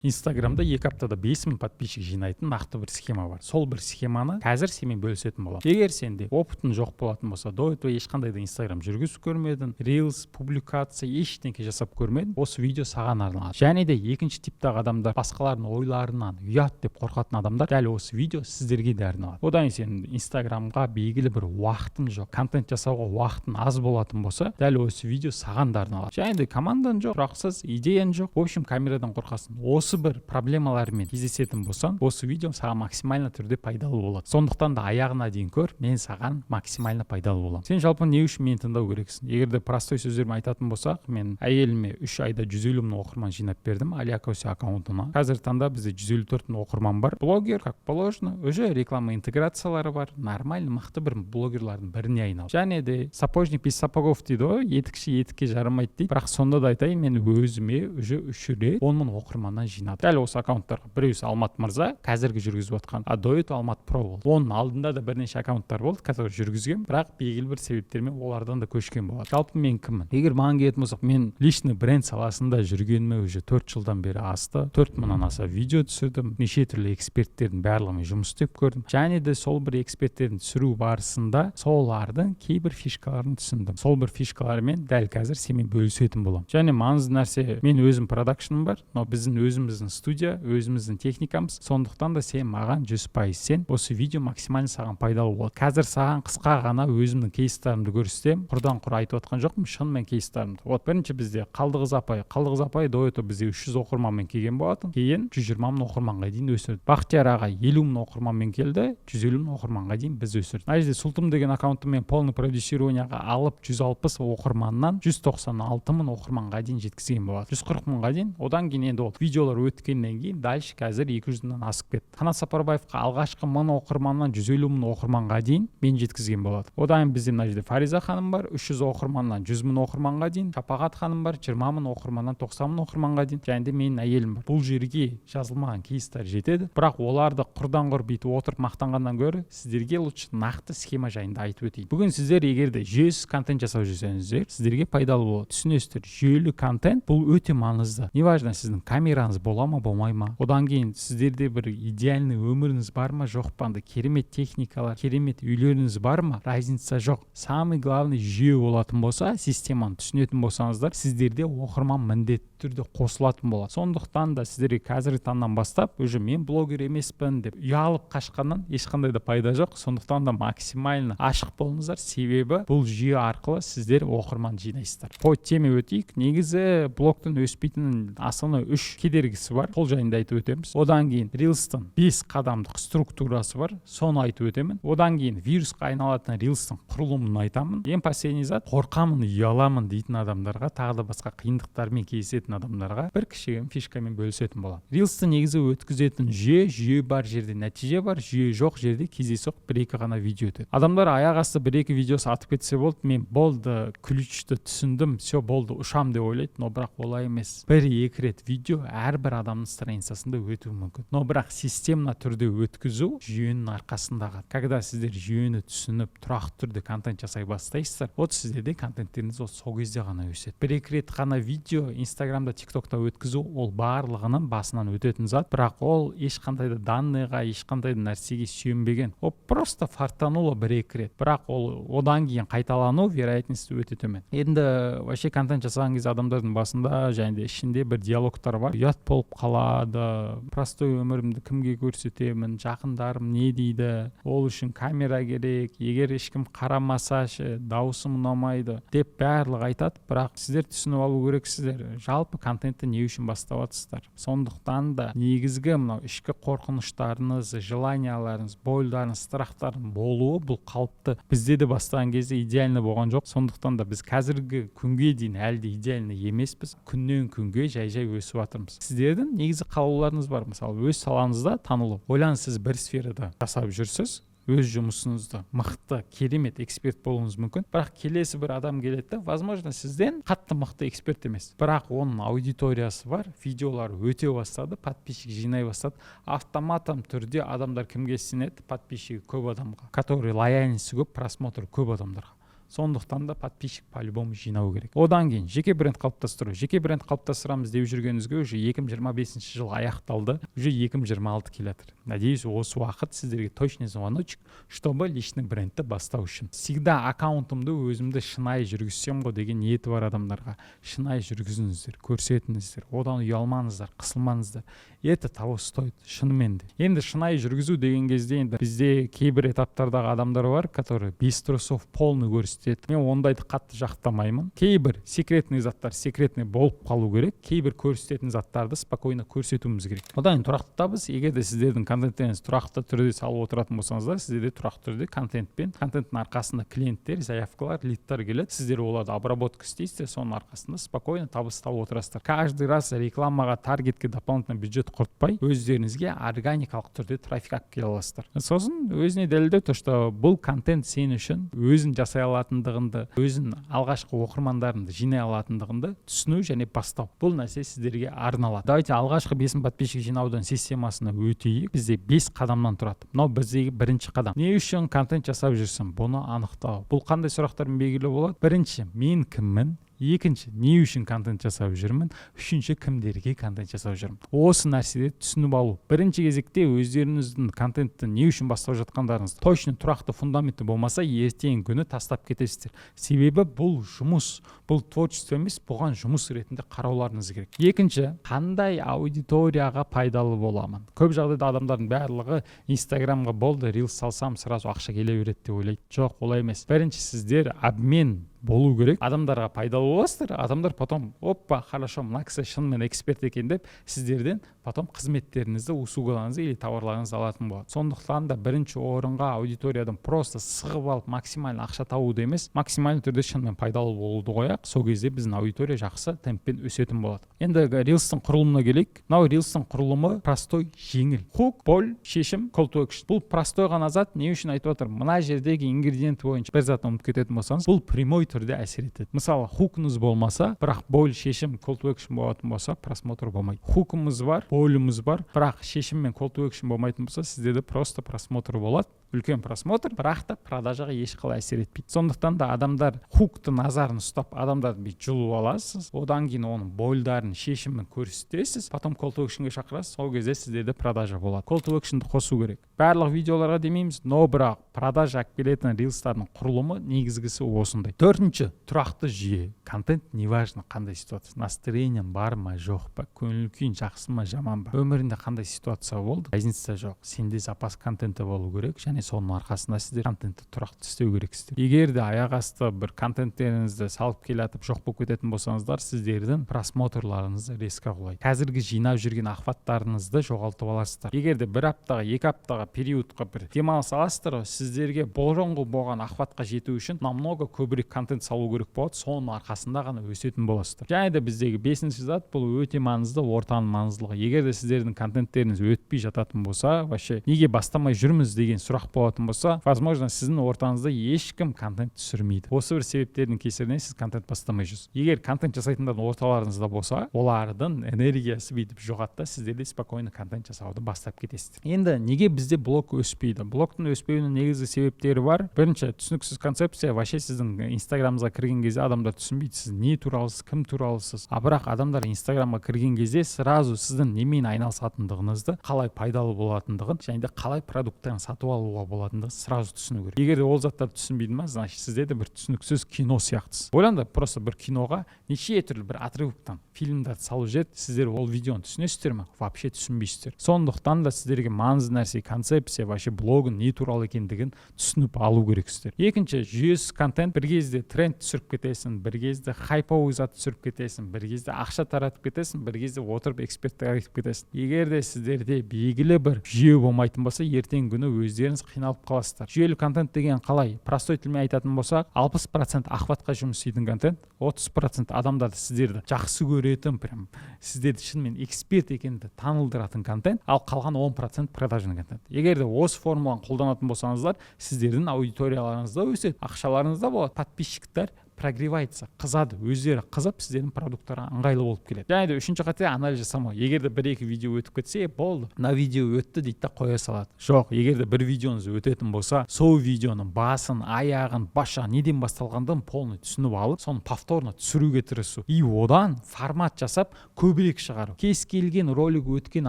Инстаграмда 2 аптада 5000 подписчик жинайтын нақты бір схема бар. Сол бір схеманы қазір сенімен бөлісетін боламын. Егер сенде опытың жоқ болатын болса, до этого ешқандай да Инстаграм жүргізіп көрмедің, Reels, публикация ештеңке жасап көрмедің, осы видео саған арналады. Және де екінші типтағы адамдар, басқалардың ойларынан ұят деп қорқатын адамдар, дәл осы видео сіздерге де арналады. Одан сен Инстаграмға белгілі бір уақытың жоқ, контент жасауға уақытың аз болатын болса, дәл осы видео саған да арналады. Және де командаң жоқ, тұрақсыз, идеяң жоқ, в общем, камерадан қорқасың. Осы бір проблемалармен кездесетін болсаң, осы видео саған максимально түрде пайдалы болады. Сондықтан да аяғына дейін көр, мен саған максимально пайдалы боламын. Сен жалпы не үшін мені тыңдау керексің? Егер де простой сөздермен айтатын болсақ, мен әйеліме 3 айда 150 мың оқырман жинап бердім Алиакоси аккаунтына. Қазір таңда бізде 154 мың оқырман бар. Блогер, как положено, уже реклама интеграциялары бар. Нормально, мықты бір блогерлардың біріне айналды. Және де сапожник без сапогов дейді ғой, етікші етікке жарамайды дейді. Бірақ сонда да айтайын, мен өзіме уже 3 рет 10 мың оқырманнан жинадым. Дәл осы аккаунттарға біреусі Алмат Мырза, қазіргі жүргізіп отқан, а до этого Алмат Про болды. Оның алдында да бірнеше аккаунттар болды, который жүргізген, бірақ белгілі бір себептермен олардан да көшкен болады. Жалпы мен кіммін? Егер маған келетін болсақ, мен личный бренд саласында жүргеніме уже 4 жылдан бері асты. 4000-нан аса видео түсірдім, неше түрлі эксперттердің барлығымен жұмыс істеп көрдім. Және де сол бір эксперттердің түсіру барысында солардың кейбір фишкаларын түсіндім. Сол бір фишкалармен дәл қазір сенімен бөлісетін боламын. Және маңызды нәрсе, мен өзім продакшным бар, но біздің өзіміздің студия, өзіміздің техникамыз. Сондықтан да сен маған 100% сен. Осы видео максимально саған пайдалы болады. Қазір саған қысқа ғана өзімнің кейстарымды көрсетемін. Құрдан құр айтып отқан жоқпын, шынымен кейстарымды. Вот бірінші бізде Қалдықыз апай до этого бізде 300 оқырманмен келген болатын. Кейін 120 мың оқырманға дейін өсірді. Бақтияр ағай 50 мың оқырманмен келді, 150 мың оқырманға дейін біз өсірдік. Мына жерде Сұлтым деген аккаунтты мен полный продюсированияға алып 160 оқырманнан 196 мың оқырманға дейін жеткізген болады. 140 мыңға дейін. Одан кейін енді ол видеолар өткеннен кейін дальше қазір 200-ден асып кетті. Қанат Сапарбаевқа алғашқы 1000 оқырманнан 150 мың оқырманға дейін мен жеткізген болады. Одан бізде мына жерде Фариза ханым бар, 300 оқырманнан 100 мың оқырманға дейін. Шапағат ханым бар, 20 мың оқырманнан 90 мың оқырманға дейін. Және де менің әйелім бар. Бұл жерге жазылмаған кейстер жетеді. Бірақ оларды құрдан құр бүйтіп отырып мақтанғаннан гөрі сіздерге лучше нақты схема жайында айтып өтейін. Бүгін сіздер егер де жүйесіз контент жасап жүрсеңіздер, сіздерге пайдалы болады. Түсінесіздер, жүйелі контент бұл өте маңызды. Неважно сіздің камераныз бола ма, болмай ма. Одан кейін сіздерде бір идеальный өміріңіз бар ма, жоқ па, керемет техникалар, керемет үйлеріңіз бар ма, разница жоқ. Самый главный жүйе болатын болса, системаны түсінетін болсаңыздар, сіздерде оқырман міндетті түрде қосылатын болады. Сондықтан да сіздерге қазіргі таңнан бастап, уже мен блогер емеспін деп ұялып қашқаннан ешқандай да пайда жоқ. Сондықтан да максимально ашық болыңыздар, себебі бұл жүйе арқылы сіздер оқырман жинайсыздар. По теме өтейік. Негізі блогтың өспейтін асыны 3 кедергісі бар. Сол жайында айтып өтеміз. Одан кейін Reels'тың 5 қадамдық структурасы бар. Соны айтып өтемін. Одан кейін вирусқа айналатын Reels'тың құрылымын айтамын. Ең последний зат, қорқамын, ұяламын дейтін адамдарға, тағы да басқа қиындықтармен кездесетін адамдарға бір кішігірім фишкамен бөлісетін боламын. Reels'ты негізі өткізетін жүйе бар жерде нәтиже бар, жүйе жоқ жерде кездейсоқ 1-2 ғана видео өтеді. Адамдар аяқ асты 1-2 видеосы атып кетсе болды, мен болды, ключті түсіндім, все болды, ұшам деп ойлайды, но бірақ олай емес. 1-2 рет видео әрбір адамның страницасында өтуі мүмкін. Но бірақ системна түрде өткізу жүйенің арқасындағы. Когда сіздер жүйені түсініп, тұрақты түрде контент жасай бастайсыздар, вот сіздерде контенттеріңіз сол кезде ғана өседі. 1-2 рет ғана видео Инстаграмда, ТикТокта өткізу, ол барлығының басынан өтетін зат, бірақ ол ешқандай да данныйға, ешқандай да нәрсеге сүйенбеген. Ол просто фартануло 1-2 рет. Бірақ ол одан кейін қайталану вероятності өте төмен. Енді вообще контент жасаған кезде адамдардың басында және де ішінде бір диалогтар бар. Ұят болып қалады. Простой өмірімді кімге көрсетемін? Жақындарым не дейді? Ол үшін камера керек. Егер ешкім қарамаса, дауысым ұнамайды деп барлығы айтады. Бірақ сіздер түсініп алу керексіздер. Жалпы контентті не үшін баставатсыздар? Сондықтан да негізгі мынау ішкі қорқыныштарыңыз, желанияларыңыз, бойларыңыз, страхтарың болуы бұл қалыпты. Бізде де бастаған кезде идеальны болған жоқ. Сондықтан да біз қазіргі күнге дейін әлде идеальны емеспіз. Күннен күнге жай өсіп жатырмыз. Сіздердің негізі қалауларыңыз бар. Мысалы, өз салаңызда танылу. Ойлаңыз, сіз бір сферада жасап жүрсіз. Өз жұмысыңызды мықты, керемет эксперт болуыңыз мүмкін. Бірақ келесі бір адам келеді, возможно, сізден қатты мықты эксперт емес. Бірақ оның аудиториясы бар, видеолар өте бастады, подписчик жинай бастады. Автоматом түрде адамдар кімге сенеді? Подписчигі көп адамға, который лояльности көп, просмотры көп адамдарға. Сондықтан да подписчик по-любому жинау керек. Одан кейін жеке бренд қалыптастыру. Жеке бренд қалыптастырамыз деп жүргеніңізге уже 2025 жыл аяқталды, уже 2026 келатыр. Надеюсь, осы уақыт сіздерге точный звоночек, чтобы личный брендті бастау үшін. Всегда аккаунтымды өзімді шынайы жүргізсем ғой деген ниеті бар адамдарға шынайы жүргізіңіздер, көрсетіңіздер, одан ұялмаңыздар, қысылмаңыздар. Это того стоит, шынымен де. Енді шынайы жүргізу деген кезде енді бізде кейбір этаптардағы адамдар бар, которые без трусов полный көрсетеді. Мен ондайды қатты жақтамаймын. Кейбір секретный заттар секретный болып қалу керек, кейбір көрсететін заттарды спокойно көрсетуіміз керек. Одан тұрақты табыс, егер де сіздердің контенттеріңіз тұрақты түрде салып отыратын болсаңыздар, сіздерде тұрақты түрде контентпен, контенттің арқасында клиенттер, заявкалар, лидтер келеді, сіздер оларды обработка істейсіздер, соның арқасында спокойно табыс тауып отырасыздар. Каждый раз рекламаға, таргетке дополнительный бюджет құртпай, өздеріңізге органикалық түрде трафик алып келе аласыздар. Сосын өзіне дәлелдеу, то что бұл контент сен үшін өзін жасай алатындығыңды, өзін алғашқы оқырмандарыңды жинай алатындығыңды түсіну және бастау. Бұл нәрсе сіздерге арналады. Давайте алғашқы 5000 подписчик жинаудың системасына өтейік. Бізде 5 қадамнан тұрады. Мынау біздегі бірінші қадам. Не үшін контент жасап жүрсің? Бұны анықтау. Бұл қандай сұрақтармен белгілі болады? Бірінші, мен кіммін? Екінші, не үшін контент жасап жүрмін? Үшінші, кімдерге контент жасап жүрмін? Осы нәрседе түсініп алу. Бірінші кезекте өздеріңіздің контентті не үшін бастап жатқандарыңыз точно тұрақты фундаменті болмаса, ертең күні тастап кетесіздер. Себебі бұл жұмыс, бұл творчество емес, бұған жұмыс ретінде қарауларыңыз керек. Екінші, қандай аудиторияға пайдалы боламын? Көп жағдайда адамдардың барлығы Инстаграмға болды, рилс салсам сразу ақша келе береді деп ойлайды. Жоқ, олай емес. Бірінші, сіздер обмен болу керек. Адамдарға пайдалы боласыздар, адамдар потом оппа, хорошо, мына кісі шынымен эксперт екен деп сіздерден потом қызметтеріңізді, услугаларыңызды или товарларыңызды алатын болады. Сондықтан да бірінші орынға аудиториядан просто сығып алып максимально ақша табуды емес, максимальный түрде шынымен пайдалы болуды қояйық. Сол кезде біздің аудитория жақсы темппен өсетін болады. Енді рилстің құрылымына келейік. Мынау рилстің құрылымы простой, жеңіл. Хук, боль, шешім, call to action. Бұл простой ғана зат. Не үшін айтып отыр? Мына жердегі ингредиент бойынша бір затты ұмытып кететін болсаңыз, бұл прямой түрде әсер етеді. Мысалы, хукыңыз болмаса, бірақ боль, шешім, call to action болатын болса, просмотр болмайды. Хукымыз бар, боліміз бар, бірақ шешім мен call to action болмайтын болса, сіздерде просто просмотр болады. Үлкен просмотр, бірақ та продажаға ешқалай әсер етпейді. Сондықтан да адамдар хукты назарын ұстап, адамдарды бүйтіп жұлып аласыз, одан кейін оның больдарын, шешімін көрсетесіз, потом call to actionге шақырасыз, сол кезде сіздерде продажа болады. Call to actionды қосу керек. Барлық видеоларға демейміз, но бірақ продажа алып келетін рилстардың құрылымы негізгісі осындай. Төртінші, тұрақты жүйе. Контент неважно қандай ситуация, настроением бар ма, жоқ па, көңіл күйің жақсы ма, жаман ба, өмірінде қандай ситуация болды, разница жоқ. Сенде запас контенті болу керек, және соның арқасында сіздер контентті тұрақты істеу керексіздер. Егер де аяқ асты бір контенттеріңізді салып келатып жоқ болып кететін болсаңыздар, сіздердің просмотрларыңызды резко құлайды. Қазіргі жинап жүрген ақпараттарыңызды жоғалтып аласыздар. Егер де бір аптаға, екі аптаға периодқа бір демалыс аласыздар, сіздерге бұрынғы болған ақпаратқа жету үшін намного көбірек контент салу керек болады. Соның арқасында ғана өсетін боласыздар. Және де біздегі бесінші зат, бұл өте маңызды, ортаның маңыздылығы. Егер де сіздердің контенттеріңіз өтпей жататын болса, вообще неге бастамай жүрміз деген сұрақ болатын болса, возможно, сіздің ортаңызда ешкім контент түсірмейді. Осы бір себептердің кесірінен сіз контент бастамай жүрсіз. Егер контент жасайтындардың орталарыңызда болса, олардың энергиясы бүйтіп жоғатта, сіздерде спокойно контент жасауды бастап кетесіздер. Енді неге бізде блог өспейді? Блогтың өспеуінің негізгі себептері бар. Бірінші, түсініксіз концепция. Вообще сіздің инстаграмыңызға кірген кезде адамдар түсінбейді, сіз не туралысыз, кім туралысыз. Бірақ адамдар инстаграмға кірген кезде сразу сіздің немен айналысатындығыңызды, қалай пайдалы болатындығын, және де қалай продукттарын сатып алуға болатындығы сразу түсіну керек. Егер де ол заттарды түсінбейді ма, значит сізде де бір түсініксіз кино сияқтысыз. Ойлаңдар, просто бір киноға неше түрлі бір отрывоктан фильмдерді салып жібереді, сіздер ол видеоны түсінесіздер ме? Вообще түсінбейсіздер. Сондықтан да сіздерге маңызды нәрсе, концепция, вообще блогың не туралы екендігін түсініп алу керексіздер. Екінші, жүйесіз контент. Бір кезде тренд түсіріп кетесің, бір кезде хайповый зат түсіріп кетесің, бір кезде ақша таратып кетесің, бір кезде отырып эксперттер айтып кетесің. Егер де сіздерде белгілі бір жүйе болмайтын болса, ертең күні өздеріңіз қиналып қаласыздар. Жүйелі контент деген қалай? Простой тілмен айтатын болсақ, 60% ақпаратқа жұмыс істейтін контент, 30% адамдарды сіздерді жақсы көретін, прям сіздерді шынымен эксперт екенді танылдыратын контент, ал қалған 10% продажный контент. Егер де осы формуланы қолданатын болсаңыздар, сіздердің аудиторияларыңыз да өседі, ақшаларыңыз да болады, подписчиктер прогревается, қызады, өздері қызып сіздердің продукттарға ыңғайлы болып келеді. Және де үшінші қате анализ жасамау. Егер де 1-2 видео өтіп кетсе, болды, мына видео өтті дейді да қоя салады. Жоқ, егер де бір видеоңыз өтетін болса, сол видеоның басын, аяғын, неден басталғандығын полный түсініп алып, соны повторно түсіруге тырысу. И одан формат жасап, көбірек шығару. Кез келген ролик өткен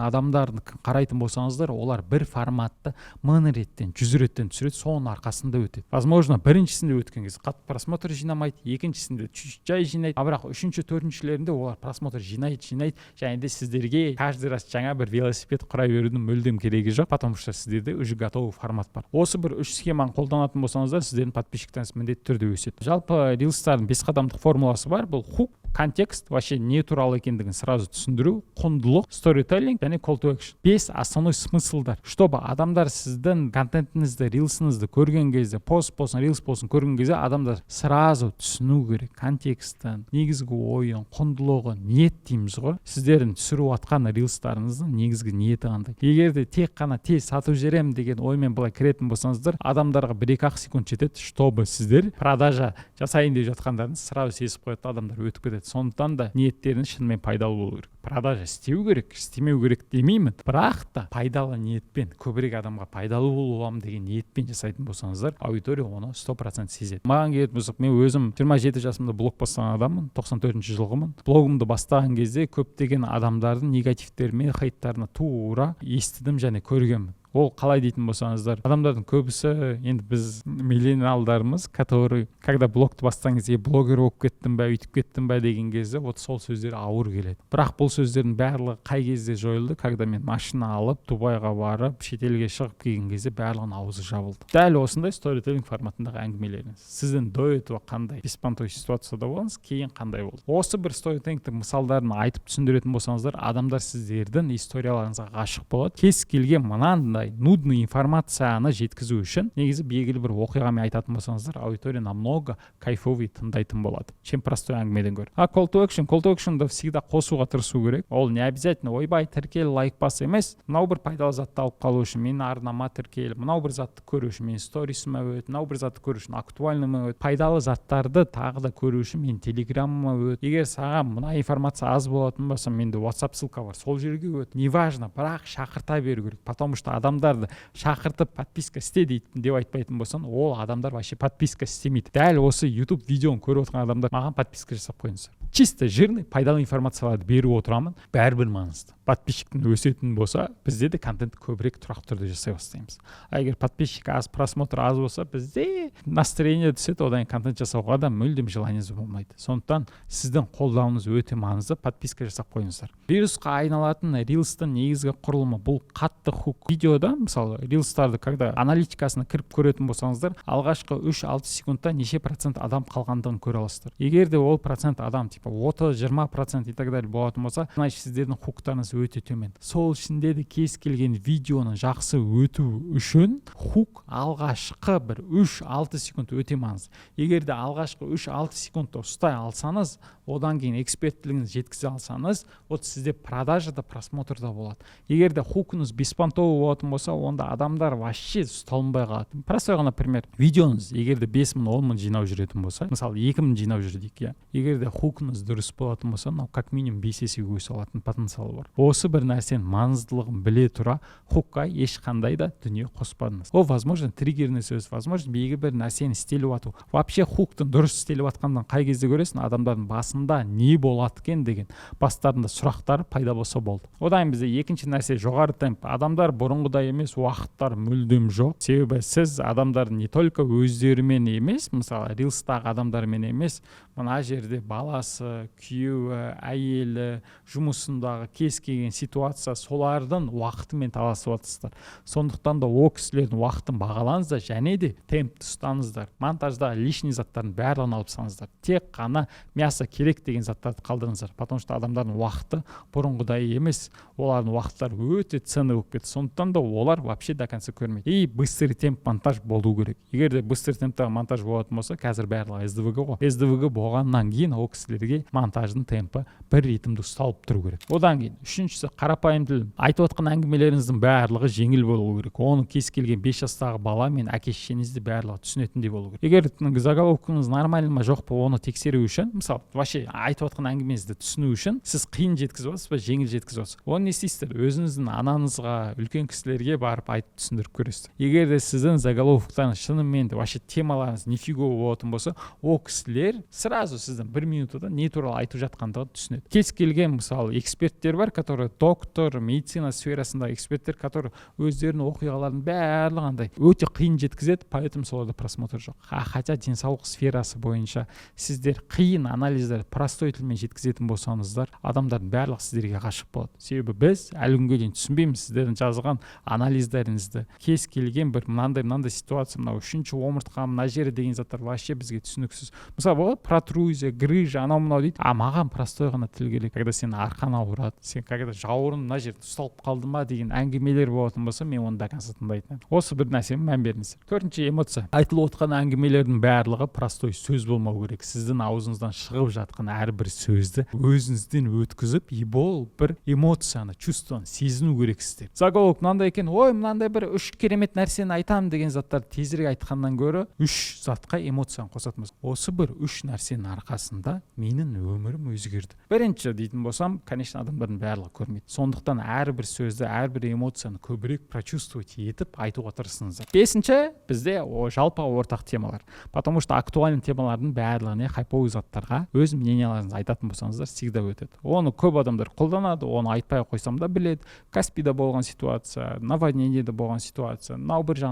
адамдарды қарайтын болсаңыздар, олар бір форматты 1000 реттен, 100 реттен түсіреді, соның арқасында өтеді. Возможно, біріншісінде өткен кезде қатты просмотр жинамайды, екіншісінде жай жинайды, а бірақ үшінші, төртіншілерінде олар просмотр жинайды, және де сіздерге каждый раз жаңа бір велосипед құрай берудің мүлдем керегі жоқ, потому что сіздерде уже готовый формат бар. Осы бір 3 схеманы қолданатын болсаңыздар, сіздердің подписчиктеріңіз міндетті түрде өседі. Жалпы рилстардың 5 қадамдық формуласы бар. Бұл хук, контекст, вообще не туралы екендігін сразу түсіндіру, құндылық, сторителлинг және call to action. 5 основной смыслдар. Чтобы адамдар сіздің контентіңізді, рилсіңізді көрген кезде, пост болсын, рилс болсын көрген кезде адамдар сразу түсіну керек. Контекстін, негізгі ойын, құндылығы, ниет дейміз ғой. Сіздердің түсіріп атқан рилстарыңыздың негізгі ниеті қандай. Егер де тек қана тез сатып жіберем деген оймен былай кіретін болсаңыздар, адамдарға 1-2 секунд жетеді, чтобы сіздер продажа жасайын деп жатқандарыңыз сразу сезіп қояды, адамдар өтіп кетеді. Сондықтан да ниеттеріңіз шынымен пайдалы болу керек. Продажа істеу керек, істемеу керек демеймін, бірақ та пайдалы ниетпен, көбірек адамға пайдалы боламын деген ниетпен жасайтын болсаңыздар, аудитория оны 100% сезеді. Маған келетін болсақ, мен өзім 27 жасымда блог бастаған адаммын, 94 жылғымын. Блогымды бастаған кезде көптеген адамдардың негативтері мен хайттарына тура естідім және көргенмін. Ол қалай дейтін болсаңыздар, адамдардың көбісі, енді біз миллениалдарымыз, который, когда блогты бастаған кезде блогер болып кеттім бе, үйтіп кеттім бе деген кезде, вот сол сөздер ауыр келеді. Бірақ бұл сөздердің барлығы қай кезде жойылды, когда мен машина алып, Дубайға барып, шетелге шығып келген кезде барлығының аузы жабылды. Дәл осындай сторителлинг форматындағы әңгімелеріңіз. Сіздің до этого қандай беспонтовый ситуацияда болыңыз, кейін қандай болды. Осы бір сторителлингтің мысалдарын айтып түсіндіретін болсаңыздар, адамдар сіздердің историяларыңызға ғашық болады. Кез келген мынандай нудный информацияны жеткізу үшін негізі белгілі бір оқиғамен айтатын болсаңыздар, аудитория намного кайфовый тыңдайтын болады, чем простой әңгімеден гөрі. А call to action'ды всегда қосуға тырысу керек. Ол не обязательно ойбай тіркел, лайк бас емес. Мынау бір пайдалы затты алып қалу үшін менің арнама тіркел, мынау бір затты көру үшін менің сторисіме өт, мынау бір затты көру үшін актуальныйма өт. Пайдалы заттарды тағы да көру үшін менің телеграмыма өт. Егер саған мына информация аз болатын болса, менде WhatsApp ссылка бар, сол жерге өт. Неважно, бірақ шақырта беру керек, потому что адамдарды шақыртып подписка істе деп айтпайтын болсан, ол адамдар вообще подписка істемейді. Дәл осы YouTube видеоны көріп отырған адамдар маған подписка жасап қойыңыздар. Чисто жирный, пайдалы информацияларды беріп отырамын, бәрібір маңызды. Подписчиктің өсетін болса, бізде де контент көбірек тұрақты түрде жасай бастаймыз. А егер подписчик аз, просмотр аз болса, бізде настроение түседі, одан контент жасауға да мүлдем желаниеңіз болмайды. Сондықтан сіздің қолдауыңыз өте маңызды, подписка жасап қойыңыздар. Вирусқа айналатын рилстың негізгі құрылымы бұл қатты хук. Видеода, мысалы, рилстарды, когда аналитикасына кіріп көретін болсаңыздар, алғашқы 3-6 секундта неше процент адам қалғандығын көре аласыздар. Егер де ол процент адам, типа 30-20% и так далее болатын болса, значит сіздердің хуктарыңыз өте төмен. Сол ішінде де кез келген видеоны жақсы өту үшін хук алғашқы бір 3-6 секунд өте маңызды. Егер де алғашқы 3-6 секундты ұстай алсаңыз, одан кейін экспертлігіңізді жеткізе алсаңыз, вот сізде продажада, просмотрда болады. Егер де хукыңыз беспонтовый болатын болса, онда адамдар вообще ұсталынбай қалады. Простой ғана пример. Видеоңыз егер де 5000-10 000 жинау жүретін болса, мысалы 2000 жинау жүрдік, я. Егер де хукыңыз дұрыс болатын болса, как минимум 5 есеге өсе алатын потенциалы бар. Осы бір нәрсенің маңыздылығын біле тұра, хукқа ешқандай да дүние қоспадыңыз. Ол возможно триггерный сөз, возможно белгілі бір нәрсені істеліп ату. Вообще хуктың дұрыс істеліп атқандан қай кезде көресің, адамдардың басында не болады екен деген бастарында сұрақтары пайда болса болды. Одан бізде екінші нәрсе жоғары темп. Адамдар бұрынғыдай емес, уақыттар мүлдем жоқ. Себебі сіз адамдардың не только өздерімен емес, мысалы рилстағы адамдармен емес, мына жерде баласы, күйеуі, әйелі, жұмысындағы кез келген ситуация, солардың уақытымен таласып жатсыздар. Сондықтан да о кісілердің уақытын бағалаңыздар және де темпті ұстаңыздар. Монтажда лишний заттардың барлығын алып тастаңыздар. Тек қана мясо керек деген заттарды қалдырыңыздар. Потому что адамдардың уақыты бұрынғыдай емес, олардың уақыттары өте ценный болып кетті. Сондықтан да олар вообще до конца көрмейді. И быстрый темп монтаж болу керек. Егер де быстрый темптағы монтаж болатын болса, қазір барлығы SDVG ғой. SDVG болғаннан кейін ол кісілерге монтаждың темпі бір ритмді ұсталып тұру керек. Одан кейін үшіншісі қарапайым тіл. Айтып отқан әңгімелеріңіздің барлығы жеңіл болу керек. Оны кез келген 5 жастағы бала мен әке-шешеңізді барлығы түсінетіндей болу керек. Егер заголовкыңыз нормально ма жоқ па, оны тексеру үшін, мысалы, вообще айтып отқан әңгімеңізді түсіну үшін сіз қиын жеткізіп отырсыз ба, жеңіл жеткізіп отырсыз. Оны не істейсіздер? Өзіңіздің анаңызға, үлкен кісілерге барып айтып түсіндіріп көресіздер. Егер де сіздің заголовоктарыңыз шынымен де вообще темаларыңыз нифигово болатын болса, ол кісілер сразу сіздің 1 минутада не туралы айтып жатқандығын түсінеді. Кез келген мысалы эксперттер бар, которые доктор, медицина сферасындағы эксперттер, которые өздерінің оқиғаларын барлығындай өте қиын жеткізеді, поэтому соларда просмотр жоқ. Хотя денсаулық сферасы бойынша сіздер қиын анализдерді простой тілмен жеткізетін болсаңыздар, адамдардың барлығы сіздерге ғашық болады. Себебі біз әлі күнге дейін түсінбейміз сіздердің жазған анализдеріңізді. Кез келген бір мынандай ситуация, мынау үшінші омыртқа мына жері деген заттар вообще бізге түсініксіз. Мысалы болады протрузия, грыжа, анау дейді. Маған простой ғана тіл керек. Когда сен арқан ауырады, сен когда жауырын мына жерде ұсталып қалды ма деген әңгімелер болатын болса, мен оны до конца тыңдайтын. Осы бір нәрсеге мән беріңіздер. Төртінші эмоция. Айтылып отқан әңгімелердің барлығы простой сөз болмау керек. Сіздің аузыңыздан шығып жатқан әрбір сөзді өзіңізден өткізіп, бұл бір эмоцияны, чувствоны сезіну керексіздер. Заголовок мынандай екен, ой, мынандай бір 3 керемет нәрсені айтамын деген заттарды тезірек айтқаннан гөрі 3 затқа эмоцияны қосатынбыз. Осы бір 3 нәрсенің арқасында менің өмірім өзгерді. Бірінші дейтін болсам, конечно, адамдардың барлығы көрмейді. Сондықтан әрбір сөзді, әрбір эмоцияны көбірек прочувствовать етіп айтуға тырысыңыздар. Бесінші, бізде жалпы ортақ темалар. Потому что актуальный темалардың барлығына хайповый заттарға өз мненияларыңызды айтатын болсаңыздар, всегда өтеді. Оны көп адамдар қолданады, оны айтпай қойсам да біледі. Каспийда болған ситуация, наводнениеде болған ситуация, мынау бір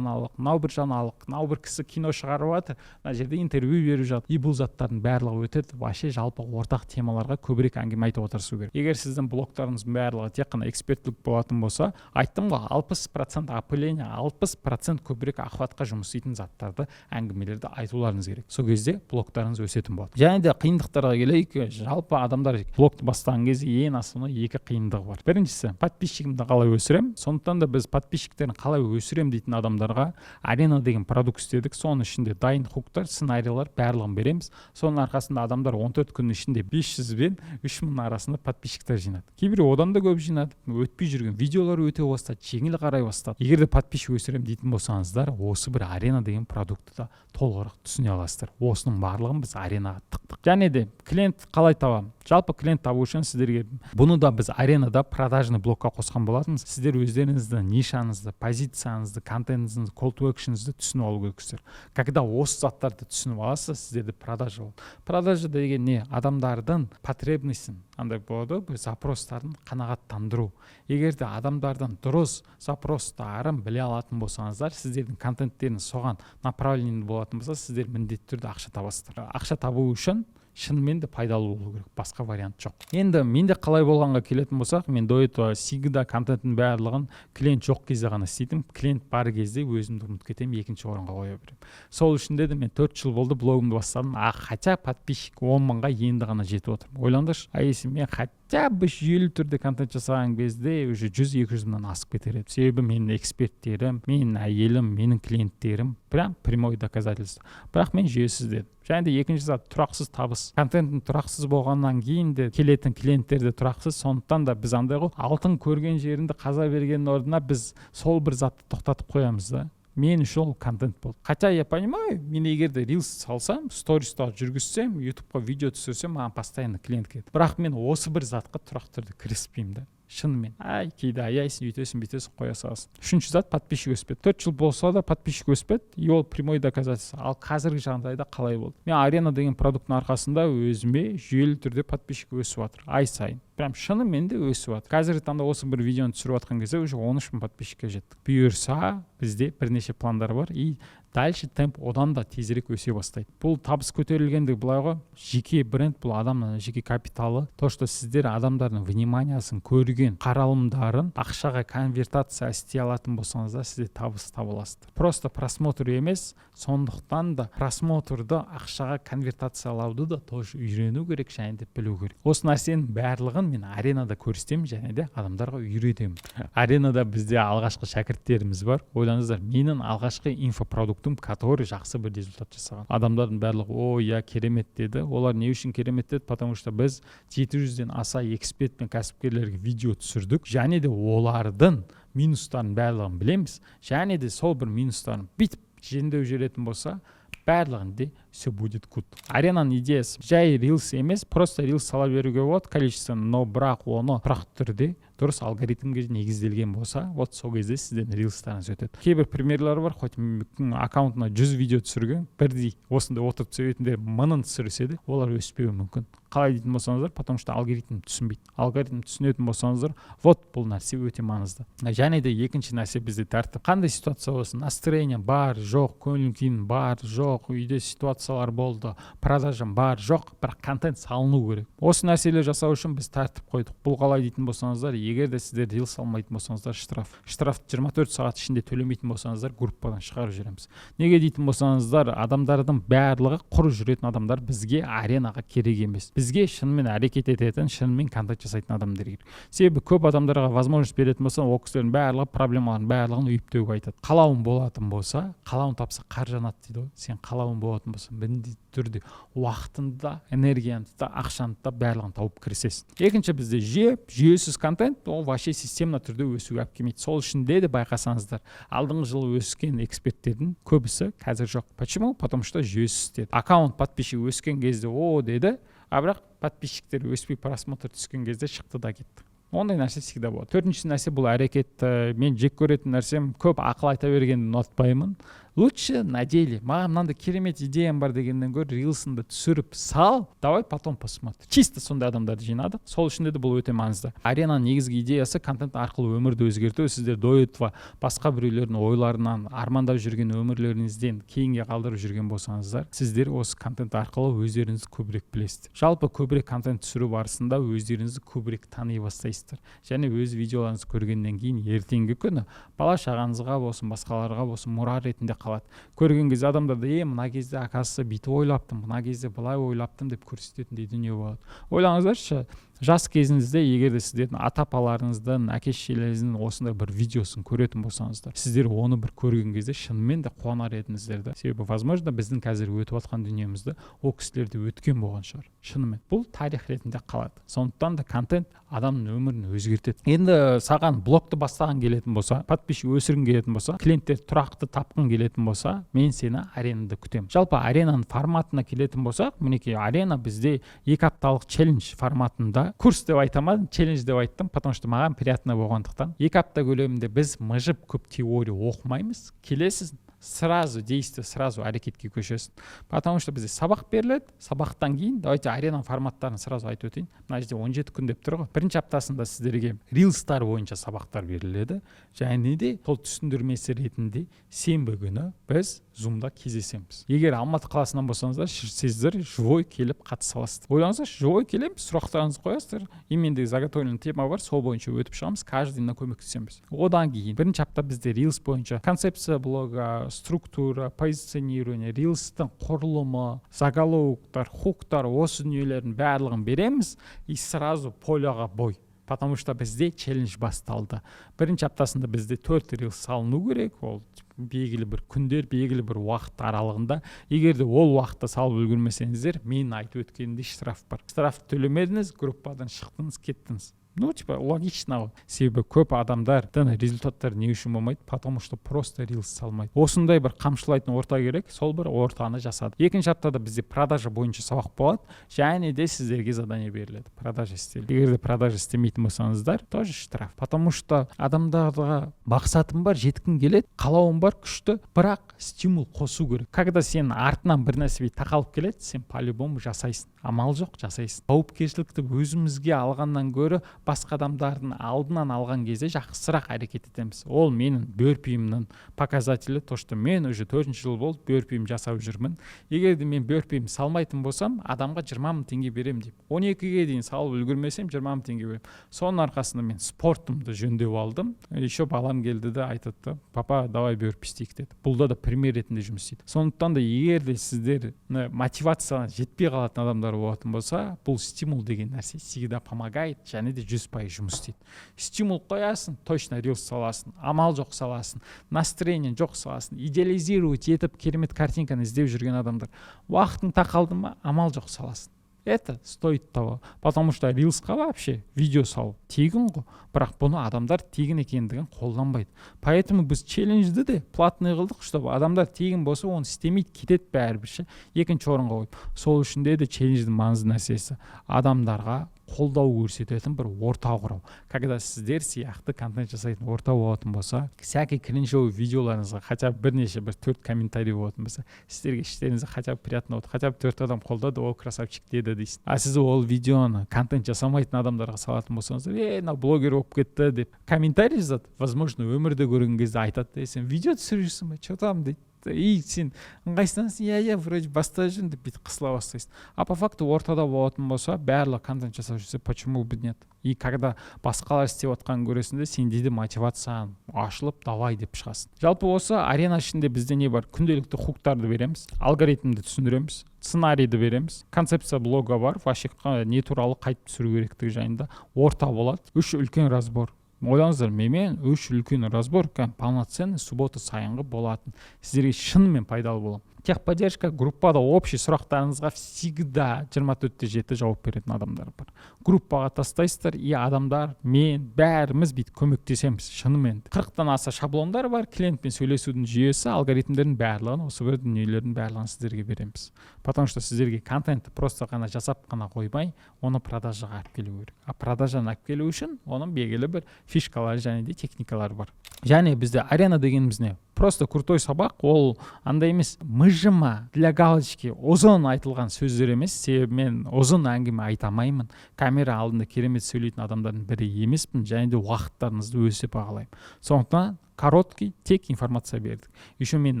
жаңалық, кісі кино шығарып жатыр, мына жерде интервью беріп жатыр. И бұл заттардың барлығы өтеді. Вообще жалпы ортақ темаларға көбірек әңгіме айтып отырсу керек. Егер сіздің блогтарыңыздың барлығы тек қана эксперттік болатын болса, айттым ғой, 60% опыление, 60% көбірек охватқа жұмыс істейтін заттарды, әңгімелерді айтуларыңыз керек. Сол кезде блогтарыңыз өсетін болады. Және де қиындықтарға келейік. Жалпы адамдар блогты бастаған кезде ең основной 2 қиындығы бар. Біріншісі, подписчигімді қалай өсірем? Сондықтан да біз подписчиктерін қалай өсірем дейтін адамдарға арена деген продукт істедік. Соның ішінде дайын хуктар, сценарийлар барлығын береміз. Соның арқасында адамдар 14 күн ішінде 500 бен 3000 арасында подписчиктер жинады. Кейбір одан да көп жинады. Өтпей жүрген видеолар өте бастады, жеңіл қарай бастады. Егер де подписчик өсірем дейтін болсаңыздар, осы бір арена деген продукты да толығырақ түсіне аласыздар. Осының барлығын біз аренаға тықтық. Және де клиент қалай табамын? Жалпы клиент табу үшін сіздерге бұны да біз аренада продажный блокқа қосқан болатынбыз. Сіздер өздеріңізді, нишаңызды, позицияңызды, контентіңізді, call to action'ыңызды түсініп алу керексіздер. Когда осы заттарды түсініп аласыз, сіздерде продажа болады. Продажа деген не? Адамдардың потребностін, андай болады, бір запростарын қанағаттандыру. Егер де адамдардың дұрыс запростарын біле алатын болсаңыздар, сіздердің контенттеріңіз соған направление болатын болса, сіздер міндетті түрде ақша табасыздар. Ақша табу үшін шынымен де пайдалы болу керек, басқа вариант жоқ. Енді менде қалай болғанға келетін болсақ, мен до этого всегда контенттің барлығын клиент жоқ кезде ғана істейтім. Клиент бар кезде өзімді ұмытып кетемін, екінші орынға қоя беремін. Сол үшін де мен 4 жыл болды блогымды бастадым. Хотя подписчик 10 мыңға енді ғана жетіп отырмын. Ойлаңдаршы, если мен хотя бы жүйелі түрде контент жасаған кезде уже 100-200 мыңнан асып кетер еді. Себебі менің эксперттерім, менің әйелім, менің клиенттерім прям прямой доказательство. Бірақ мен жүйесіз дедім. Және де екінші зат тұрақсыз табыс. Контенттің тұрақсыз болғаннан кейін де келетін клиенттер де тұрақсыз. Сондықтан да біз андай ғой, алтын көрген жерінде қаза берген орнына біз сол бір затты тоқтатып қоямыз да. Мен үшін ол контент болды. Хотя я понимаю, мен егер де рилс салсам, стористар жүргізсем, ютубқа видео түсірсем, маған постоянно клиент келеді. Бірақ мен осы бір затқа тұрақты түрде кіріспеймін да. Шынымен. Кейде аяйсың, үйтесің, бүйтесің, қоя саласың. Үшінші зат подписчик өспеді. 4 жыл болса да подписчик өспеді, и ол прямой доказательство. Ал қазіргі жағдайда қалай болды? Мен арена деген продукттың арқасында өзіме жүйелі түрде подписчик өсіп жатыр. Ай сайын. Прям шынымен де өсіп жатыр. Қазіргі таңда осы бір видеоны түсіріп жатқан кезде уже 13 мың подписчикке жеттік. Бұйырса, бізде бірнеше пландар бар, и дальше темп одан да тезірек өсе бастайды. Бұл табыс көтерілгендігі былай ғой, жеке бренд, бұл адамның жеке капиталы. То, что сіздер адамдардың вниманиясын көрген қаралымдарын ақшаға конвертация істей алатын болсаңыздар, сізде табыс таба аласыздар. Просто просмотр емес, сондықтан да просмотрды ақшаға конвертациялауды да тоже үйрену керек, және де білу керек. Осы нәрсенің барлығын мен аренада көрсетемін, және де адамдарға үйретемін. Аренада бізде алғашқы шәкірттеріміз бар. Ойлаңыздар, менің алғашқы инфопродуктым, который жақсы бір результат жасаған. Адамдардың барлығы, о, я керемет деді. Олар не үшін керемет деді? Потому что біз 700-ден аса эксперт пен кәсіпкерлерге видео түсірдік, және де олардың минустарын барлығын білеміз, және де сол бір минустарын бүйтіп жендеу жүретін болса, барлығында все будет good. Аренаның идеясы жай рилс емес, просто рилс сала беруге болады количествоны, но бірақ оны тұрақты түрде дұрыс алгоритмге негізделген болса, вот сол кезде сізден рилстарыңыз өтеді. Кейбір примерлер бар, хоть аккаунтына 100 видео түсірген, бірдей осындай отырып сөйтіндер мыңын түсірсе де, олар өспеуі мүмкін. Қалай дейтін болсаңыздар, потому что алгоритм түсінбейді. Алгоритм түсінетін болсаңыздар, вот бұл нәрсе өте маңызды. Және де екінші нәрсе бізде тәртіп. Қандай ситуация болсын, настроение бар, жоқ, көңіл-күйің бар, жоқ, үйде ситуациялар болды, продажам бар, жоқ, бірақ контент салыну керек. Осы нәрселер жасау үшін біз тәртіп қойдық. Бұл қалай дейтін болсаңыздар, егер де сіздер рилс салмайтын болсаңыздар, штрафты 24 сағат ішінде төлемейтін болсаңыздар, группадан шығарып жібереміз. Неге дейтін болсаңыздар, адамдардың барлығы құр жүретін адамдар бізге аренаға керек емес. Бізге шынымен әрекет ететін, шынымен контент жасайтын адамдар керек. Себебі көп адамдарға возможность беретін болса, ол кісілердің барлығы проблемаларын барлығын үйіптеуге айтады. Қалауын болатын болса, қалауын тапса қар жанады дейді ғой. Сен қалауын болатын болса, міндетті түрде уақытында, энергияңды да, ақшаңды да барлығын тауып кірісесің. Екінші бізде жүйесіз контент, ол вообще системна түрде өсуге алып келмейді. Сол үшін де байқасаңыздар, алдыңғы жылы өскен эксперттердің көбісі қазір жоқ. Почему? Потому что жүйесіз деді. Аккаунт подписчик өскен кезде о деді, а бірақ подписчиктер өспей просмотр түскен кезде шықты да кетті. Ондай нәрсе всегда болады. Төртінші нәрсе бұл әрекет. Мен жек көретін нәрсем, көп ақыл айта бергенді ұнатпаймын. Лучше на деле. Маған мынандай керемет идеям бар дегеннен гөрі рилсыңды түсіріп сал, давай потом посмотрим. Чисто сондай адамдарды жинадық. Сол үшін де бұл өте маңызды. Аренаның негізгі идеясы контент арқылы өмірді өзгерту. Сіздер до этого басқа біреулердің ойларынан, армандап жүрген өмірлеріңізден кейінге қалдырып жүрген болсаңыздар, сіздер осы контент арқылы өздеріңізді көбірек білесіздер. Жалпы көбірек контент түсіру барысында өздеріңізді көбірек тани бастайсыздар. Және өз видеоларыңызды көргеннен кейін ертеңгі күні бала шағаңызға болсын, басқаларға болсын, мұра ретінде қалады. Көрген кезде адамдарды, мына кезде оказывается бүйтіп ойлаптым, мына кезде былай ойлаптым деп көрсететіндей дүние болады. Ойлаңыздаршы, жас кезіңізде егер де сіздердің ата-апаларыңыздың, әке-шешелеріңіздің осындай бір видеосын көретін болсаңыздар, сіздер оны бір көрген кезде шынымен де қуанар едіңіздер да. Себебі возможно біздің қазір өтіп жатқан дүниемізді ол кісілерде өткен болған шығар. Шынымен бұл тарих ретінде қалады. Сондықтан да контент адамның өмірін өзгертеді. Енді саған блогты бастаған келетін болса, подписчик өсіргің келетін болса, клиенттер тұрақты тапқың келетін болса, мен сені аренада күтемін. Жалпы аренаның форматына келетін болсақ, мінекей арена бізде 2 апталық челлендж форматында, курс деп айтамадым, челлендж деп айттым, потому что маған приятно болғандықтан. 2 апта көлемінде біз мыжып көп теория оқымаймыз. Келесіз, сразу действие, сразу әрекетке көшесің. Потому что бізде сабақ беріледі, сабақтан кейін, давайте аренаның форматтарын сразу айтып өтейін. Мына жерде 17 күн деп тұр ғой. Бірінші аптасында сіздерге рилстар бойынша сабақтар беріледі. Және де сол түсіндірмесі ретінде сенбі күні біз Zoom-да кездесеміз. Егер Алматы қаласынан болсаңыздар, сіздер живой келіп қатыса аласыздар. Ойлаңыздар, живой келіп, сұрақтарыңызды қоясыздар. Менде заготовленный тема бар, сол бойынша өтіп шығамыз, каждыйына көмектесеміз. Одан кейін бірінші апта бізде рилс бойынша концепция блога, структура, позиционирование, рилстің құрылымы, заголовоктар, хуктар, осы дүниелердің барлығын береміз и сразу поляға бой. Потому что бізде челлендж басталды. Бірінші аптасында бізде 4 рилс салыну керек, ол белгілі бір күндер, белгілі бір уақыт аралығында. Егер де ол уақытта салып үлгермесеңіздер, мен айтып өткенде штраф бар. Штраф төлемедіңіз, группадан шықтыңыз, кеттіңіз. Логично. Себебі көп адамдардың результаттары не үшін болмайды? Потому что просто рилс салмайды. Осындай бір қамшылайтын орта керек, сол бір ортаны жасады. Екінші аптада бізде продажа бойынша сабақ болады, және де сіздерге задание беріледі. Продажа істеледі. Егер де продажа істемейтін болсаңыздар, тоже штраф. Потому что адамдарға мақсатым бар, жеткім келеді, қалауым бар, күшті, бірақ стимул қосу керек. Когда сен артынан бір нәрсе тақалып келеді, сен по-любому жасайсың. Амал жоқ, жасайсың. Жауапкершілікті өзімізге алғаннан гөрі басқа адамдардың алдынан алған кезде жақсырақ әрекет етеміз. Ол менің бөрпиімнің показателі, то что мен уже 4 жыл болды бөрпиім жасап жүрмін. Егер де мен бөрпиім салмайтын болсам, адамға 20 000 теңге берем деп. 12-ге дейін салып үлгермесем 20 000 теңге берем. Соның арқасында мен спортымды жөндеп алдым. Еще балам келді де айтады: "Папа, давай бөрпи істейік" деді. Бұлда да пример ретінде жұмыс істейді. Сондықтан да егер де сіздер мотивацияға жетпей қалатын адамдар болатын болса, бұл стимул деген нәрсе всегда помогает, және де 100% жұмыс істейді. Стимул қоясың, точно рилс саласың, амал жоқ саласың, настроение жоқ саласың, идеализировать етіп керемет картинканы іздеп жүрген адамдар. Уақытың тақалды ма, амал жоқ саласың. Это стоит того, потому что рилсқа вообще видео салу тегін ғой, бірақ бұны адамдар тегін екендігін қолданбайды. Поэтому біз челленджді де платный қылдық, чтобы адамдар тегін болса оны істемейді, кетеді бәрібір. Екінші орынға қойып. Сол үшін де челлендждің маңызды нәрсесі адамдарға қолдау көрсететін бір орта құрау. Когда сіздер сияқты контент жасайтын орта болатын болса, всякий кринжовый видеоларыңызға хотя бы бірнеше 4 комментарий болатын болса, сіздерге іштеріңізге хотя бы приятно болады, хотя бы 4 адам қолдады, о, красавчик деді дейсіз. А сіз ол видеоны контент жасамайтын адамдарға салатын болсаңыздар, мына блогер болып кетті деп комментарий жазады. Возможно, өмірде көрген кезде айтады: "Сен видео түсіріп жүрсің бе? Че там?" дейді. И сен ыңғайсызданасың, я вроде баста жүрмін деп бүйтіп қысыла бастайсың. А по факту ортада болатын болса, барлығы контент жасап жүрсе, почему бы нет? И когда басқалар істеп отқанын көресің, сенде де мотивацияң ашылып, давай деп шығасың. Жалпы осы арена ішінде бізде не бар? Күнделікті хуктарды береміз, алгоритмді түсіндіреміз, сценарийді береміз, концепция блога бар, вообще не туралы қайтып түсіру керектігі жайында орта болады. 3 үлкен разбор. Ойлаңыздар, мен 3 үлкен разбор полноценный суббота сайынғы болатын. Сіздерге шынымен пайдалы боламын. Техподдержка группада общий сұрақтарыңызға всегда 24/7 жауап беретін адамдар бар. Группаға тастайсыздар, и адамдар, мен, бәріміз бүйтіп көмектесеміз, шынымен. 40-тан аса шаблондар бар, клиентпен сөйлесудің жүйесі, алгоритмдердің барлығын, осы бір дүниелердің барлығын сіздерге береміз. Потому что сіздерге контентті просто ғана жасап қана қоймай, оны продажаға алып келу керек. А продажаны алып келу үшін оның белгілі бір фишкалары және де техникалары бар. Және бізде арена дегеніміз не? Просто крутой сабақ, ол андай емес, мыжыма для галочки ұзын айтылған сөздер емес. Себебі мен ұзын әңгіме айта алмаймын. Камера алдында керемет сөйлейтін адамдардың бірі емеспін, және де уақыттарыңызды өте бағалаймын. Сондықтан короткий тек информация бердік. Еще мен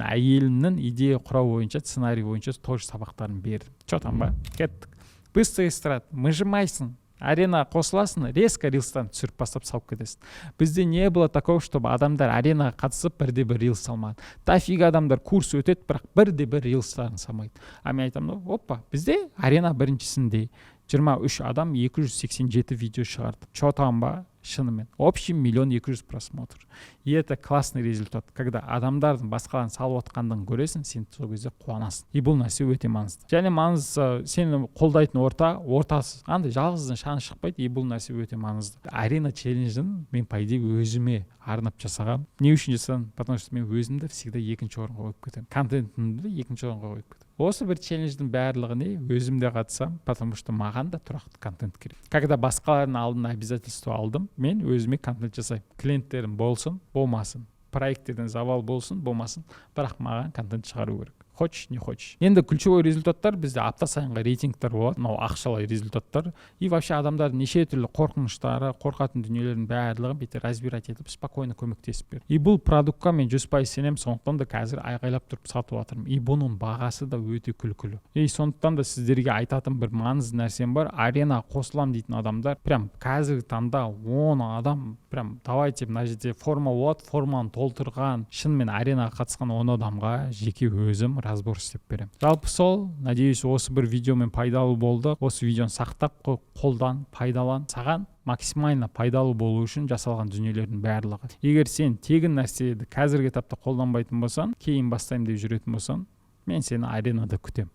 әйелімнің идея құрау бойынша, сценарий бойынша тоже сабақтарын бердім. Че там ба? Кеттік. Быстрый эстрад, мыжымайсың. Арена қосыласын, резко рилстан түсіріп бастап салып кетесің. Бізде не было такого, чтобы адамдар аренаға қатысып бірде-бір рилс салмады. Тафига адамдар курс өтеді, бірақ бірде-бір рилстарын салмайды. А мен айтамын, опа, бізде арена біріншісінде 23 адам 287 видео шығарды. Че там ба? Шынымен. Общий 1 200 000 просмотр. И это классный результат. Когда адамдардың басқаларын салып отқандығын көресің, сен сол кезде қуанасың. И бұл нәрсе өте маңызды. Және маңызды сені қолдайтын ортасы. Андай жалғыздың шаны шықпайды, и бұл нәрсе өте маңызды. Арена челленджін мен по идее өзіме арнап жасағам. Не үшін жасадым? Потому что мен өзімді всегда екінші орынға қойып кетемін. Контентімді екінші орынға қойып кетемін. Осы бір челлендждің барлығыне өзімде қатысам, потому что маған да тұрақты контент керек. Когда басқалардың алдына обязательство алдым, мен өзіме контент жасаймын. Клиенттерім болсын, болмасын. Проекттерден завал болсын, болмасын, бірақ маған контент шығару керек. Хочешь, не хочешь. Енді ключевой результаттар бізде апта сайынғы рейтингтер болады, мынау ақшалай результаттар. И вообще адамдардың неше түрлі қорқыныштары, қорқатын дүниелердің барлығын бүйтіп разбирать етіп, спокойно көмектесіп бер. И бұл продуктқа мен 100% сенемін, сондықтан да қазір айғайлап тұрып сатып жатырмын. И бұның бағасы да өте күлкілі. И сондықтан да сіздерге айтатын бір маңызды нәрсем бар. Арена қосылам дейтін адамдар, прям қазіргі таңда 10 адам, прям давайте мына жерде форма болады, форманы толтырған, шынымен аренаға қатысқан 10 адамға жеке өзім разбор істеп беремін. Жалпы сол, надеюсь, осы бір видеомен пайдалы болды. Осы видеоны сақтап қолдан, пайдалан. Саған максимально пайдалы болу үшін жасалған дүниелердің барлығы. Егер сен тегін нәрсені қазіргі этапта қолданбайтын болсаң, кейін бастаймын деп жүретін болсаң, мен сені аренада күтем.